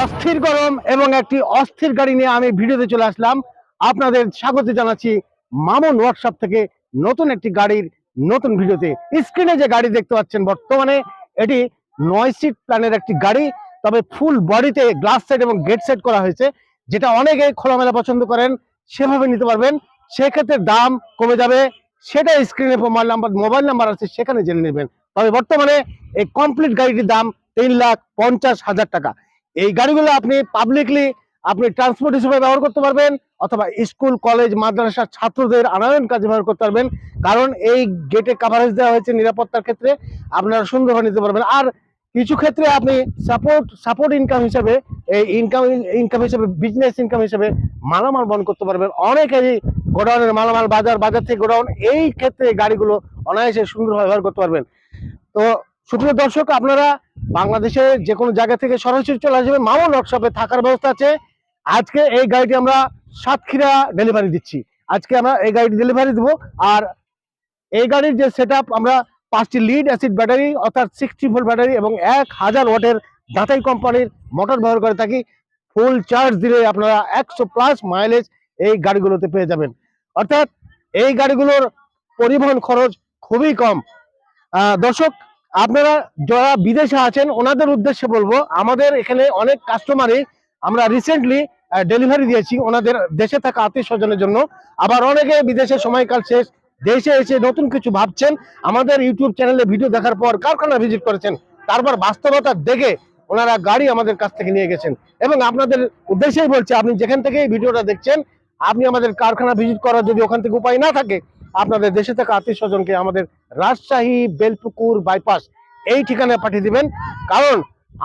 অস্থির গরম এবং একটি অস্থির গাড়ি নিয়ে আমি ভিডিওতে চলে আসলাম। আপনাদের স্বাগত জানাচ্ছি মামুন ওয়ার্কশপ থেকে নতুন একটি গাড়ির নতুন ভিডিওতে। স্ক্রিনে যে গাড়ি দেখতে পাচ্ছেন বর্তমানে এটি 9 সিট প্ল্যানের একটি গাড়ি, তবে ফুল বডিতে গ্লাস সেট এবং গেট সেট করা হয়েছে, যেটা অনেকে খোলামেলা পছন্দ করেন সেভাবে নিতে পারবেন। সেক্ষেত্রে দাম কমে যাবে, সেটা স্ক্রিনে মোবাইল নাম্বার আছে, সেখানে জেনে নেবেন। তবে বর্তমানে এই কমপ্লিট গাড়িটির দাম 3,50,000 টাকা। এই গাড়িগুলো আপনি পাবলিকলি আপনি ট্রান্সপোর্ট হিসেবে ব্যবহার করতে পারবেন, অথবা স্কুল কলেজ মাদ্রাসার ছাত্রদের আনায়ন কাজে ব্যবহার করতে পারবেন। কারণ এই গেটে কাভারেজ দেওয়া হয়েছে নিরাপত্তার ক্ষেত্রে, আপনারা সুন্দরভাবে নিতে পারবেন। আর কিছু ক্ষেত্রে আপনি সাপোর্ট ইনকাম হিসেবে, এই ইনকাম হিসেবে, বিজনেস ইনকাম হিসেবে মালামাল বহন করতে পারবেন। অনেকেরই গোডাউনের মালামাল বাজার থেকে গোডাউন, এই ক্ষেত্রে গাড়িগুলো অনায়াসে সুন্দরভাবে ব্যবহার করতে পারবেন। তো সুপ্রিয় দর্শক, আপনারা বাংলাদেশে যে কোনো জায়গা থেকে সরাসরি চলে আসবেন, মামুন ওয়ার্কশপে থাকার ব্যবস্থা আছে। আজকে এই গাড়িটি আমরা সাতক্ষীরা ডেলিভারি দিচ্ছি। আজকে আমরা এই গাড়িটি ডেলিভারি দেবো। আর এই গাড়ির যে সেটআপ, আমরা 5টি লিড অ্যাসিড ব্যাটারি অর্থাৎ 60 ভোল্ট ব্যাটারি এবং 1000 ওয়াটের দাতাই কোম্পানির মোটর ব্যবহার করে থাকি। ফুল চার্জ দিলে আপনারা 100+ মাইলেজ এই গাড়িগুলোতে পেয়ে যাবেন। অর্থাৎ এই গাড়িগুলোর পরিবহন খরচ খুবই কম। দর্শক, আপনারা যারা বিদেশে আছেন ওনাদের উদ্দেশ্যে বলবো, আমাদের এখানে অনেক কাস্টমারই আমরা রিসেন্টলি ডেলিভারি দিয়েছি ওনাদের দেশে থাকা আত্মীয় স্বজনের জন্য। আবার অনেকে বিদেশে সময়কাল শেষ, দেশে এসে নতুন কিছু ভাবছেন, আমাদের ইউটিউব চ্যানেলে ভিডিও দেখার পর কারখানা ভিজিট করেছেন, তারপর বাস্তবতা দেখে ওনারা গাড়ি আমাদের কাছ থেকে নিয়ে গেছেন। এবং আপনাদের উদ্দেশ্যেই বলছি, আপনি যেখান থেকে এই ভিডিওটা দেখছেন, আপনি আমাদের কারখানা ভিজিট করার যদি ওখান থেকে উপায় না থাকে, আপনাদের দেশে থাকা আত্মীয় স্বজনকে আমাদের রাজশাহী বেলপুকুর বাইপাস এই ঠিকানায় পাঠিয়ে দিবেন। কারণ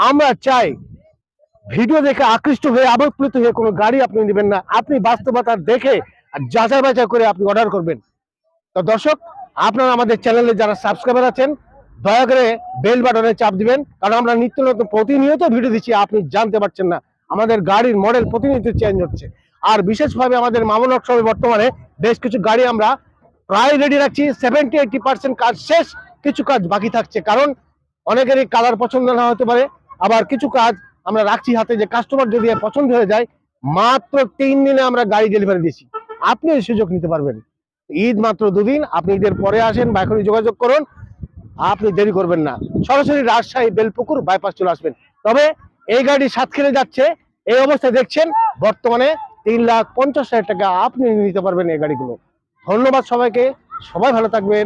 আমরা চাই ভিডিও দেখে আকৃষ্ট হয়ে আবেগপ্লুত হয়ে কোনো গাড়ি আপনি নেবেন না, আপনি বাস্তবতা দেখে যাচাই বাছাই করে আপনি অর্ডার করবেন। তো দর্শক, আপনারা আমাদের চ্যানেলে যারা সাবস্ক্রাইবার আছেন, দয়া করে বেল বাটনে চাপ দিবেন, কারণ আমরা নিত্য নতুন প্রতিনিয়ত ভিডিও দিচ্ছি, আপনি জানতে পারছেন না। আমাদের গাড়ির মডেল প্রতিনিয়ত চেঞ্জ হচ্ছে। আর বিশেষভাবে আমাদের মামুন ওয়ার্কশপে বর্তমানে বেশ কিছু গাড়ি আমরা প্রায় রেডি রাখছি। 70-80% কাজ শেষ, কিছু কাজ বাকি থাকছে। কারণ অনেকেরই কালার পছন্দ না হতে পারে, আবার কিছু কাজ আমরা রাখছি হাতে, যে কাস্টমার যদি পছন্দ হয়ে যায়, মাত্র 3 দিনে আমরা গাড়ি ডেলিভারি দিচ্ছি। আপনি এই সুযোগ নিতে পারবেন। ঈদ মাত্র 2 দিন, আপনি ঈদের পরে আসেন বা এখনই যোগাযোগ করুন, আপনি দেরি করবেন না, সরাসরি রাজশাহী বেলপুকুর বাইপাস চলে আসবেন। তবে এই গাড়ি সাতক্ষীরা যাচ্ছে, এই অবস্থায় দেখছেন বর্তমানে 3,50,000 টাকা আপনি নিতে পারবেন এই গাড়িগুলো। ধন্যবাদ সবাইকে, সবাই ভালো থাকবেন।